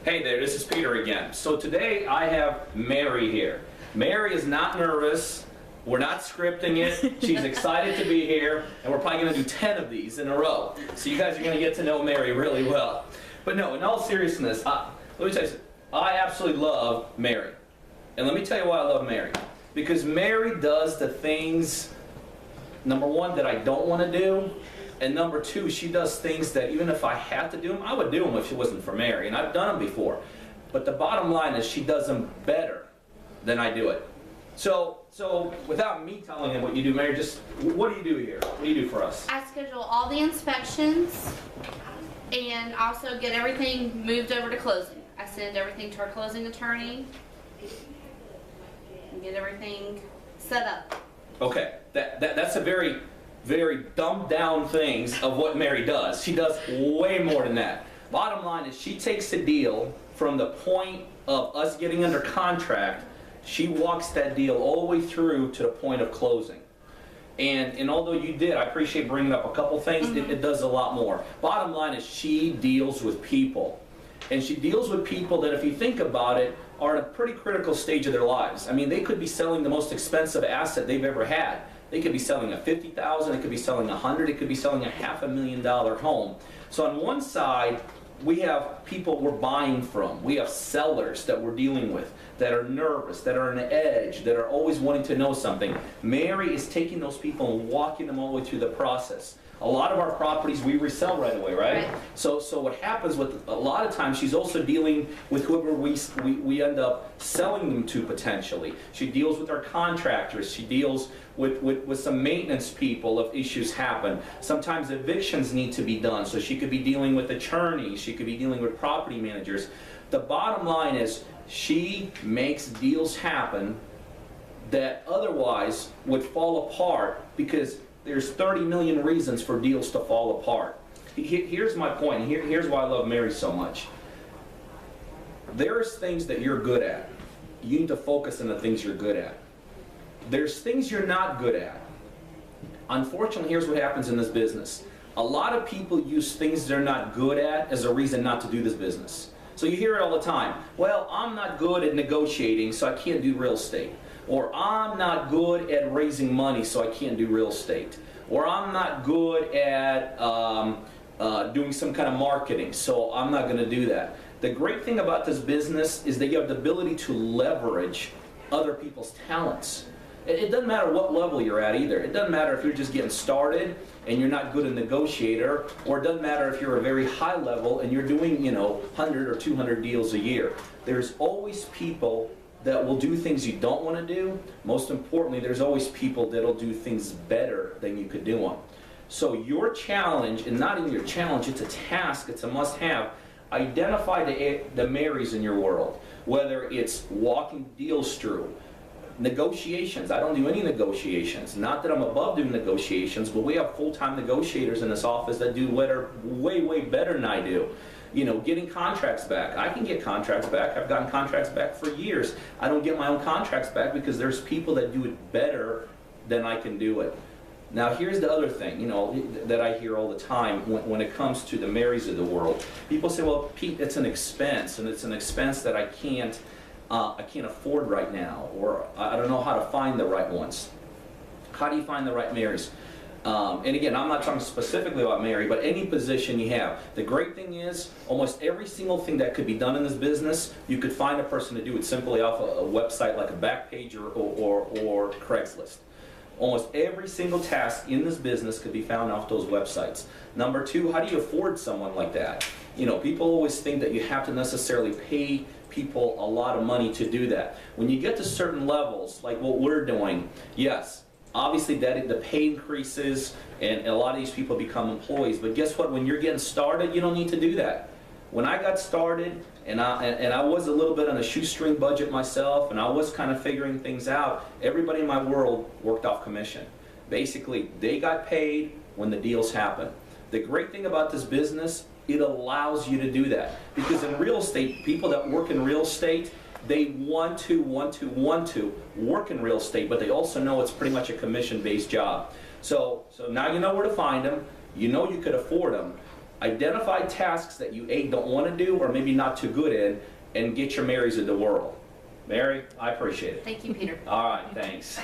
Hey there, this is Peter again. So today I have Mary here. Mary is not nervous. We're not scripting it. She's excited to be here, and we're probably going to do 10 of these in a row. So you guys are going to get to know Mary really well. But no, in all seriousness, let me tell you something. I absolutely love Mary. And let me tell you why I love Mary. Because Mary does the things, number one, that I don't want to do. And number two, she does things that even if I had to do them, I would do them if it wasn't for Mary. And I've done them before. But the bottom line is she does them better than I do it. So without me telling them what you do, Mary, just what do you do here? What do you do for us? I schedule all the inspections and also get everything moved over to closing. I send everything to our closing attorney and get everything set up. Okay, that's a very dumbed down things of what Mary does. She does way more than that. Bottom line is she takes a deal from the point of us getting under contract. She walks that deal all the way through to the point of closing. And although you did, I appreciate bringing up a couple things, it does a lot more. Bottom line is she deals with people. And she deals with people that, if you think about it, are at a pretty critical stage of their lives. I mean, they could be selling the most expensive asset they've ever had. They could be selling a $50,000, it could be selling $100,000, it could be selling a $500,000 home. So on one side, we have people we're buying from. We have sellers that we're dealing with that are nervous, that are on edge, that are always wanting to know something. Mary is taking those people and walking them all the way through the process. A lot of our properties we resell right away, right? So what happens with a lot of times, she's also dealing with whoever we end up selling them to potentially. She deals with our contractors. She deals with some maintenance people if issues happen. Sometimes evictions need to be done, so she could be dealing with attorneys. She could be dealing with property managers. The bottom line is she makes deals happen that otherwise would fall apart because there's 30 million reasons for deals to fall apart. Here's my point, and here's why I love Mary so much. There's things that you're good at. You need to focus on the things you're good at. There's things you're not good at. Unfortunately, here's what happens in this business. A lot of people use things they're not good at as a reason not to do this business. So you hear it all the time. Well, I'm not good at negotiating, so I can't do real estate. Or I'm not good at raising money, so I can't do real estate. Or I'm not good at doing some kind of marketing, so I'm not going to do that. The great thing about this business is that you have the ability to leverage other people's talents. It doesn't matter what level you're at either. It doesn't matter if you're just getting started and you're not good a negotiator, or it doesn't matter if you're a very high level and you're doing, 100 or 200 deals a year. There's always people that will do things you don't want to do. Most importantly, there's always people that'll do things better than you could do them. So your challenge, and not even your challenge, it's a task, it's a must-have. Identify the Marys in your world, whether it's walking deals through, negotiations. I don't do any negotiations. Not that I'm above doing negotiations, but we have full-time negotiators in this office that do way better than I do. Getting contracts back. I can get contracts back. I've gotten contracts back for years. I don't get my own contracts back because there's people that do it better than I can do it. Now here's the other thing, that I hear all the time when it comes to the Marys of the world. People say, well, Pete, it's an expense, and it's an expense that I can't afford right now, or I don't know how to find the right ones. How do you find the right Marys? And again, I'm not talking specifically about Mary, but any position you have. The great thing is, almost every single thing that could be done in this business, you could find a person to do it simply off a website like a Backpage or Craigslist. Almost every single task in this business could be found off those websites. Number two, how do you afford someone like that? People always think that you have to necessarily pay people a lot of money to do that. When you get to certain levels, like what we're doing, yes, obviously that the pay increases and a lot of these people become employees, but guess what? When you're getting started, you don't need to do that. When I got started, and I was a little bit on a shoestring budget myself, and I was kind of figuring things out, everybody in my world worked off commission. Basically, they got paid when the deals happened. The great thing about this business, it allows you to do that. Because in real estate, people that work in real estate, they want to work in real estate, but they also know it's pretty much a commission-based job. So now you know where to find them. You know you could afford them. Identify tasks that you A, don't want to do or maybe not too good in, and get your Marys of the world. Mary, I appreciate it. Thank you, Peter. All right, thanks.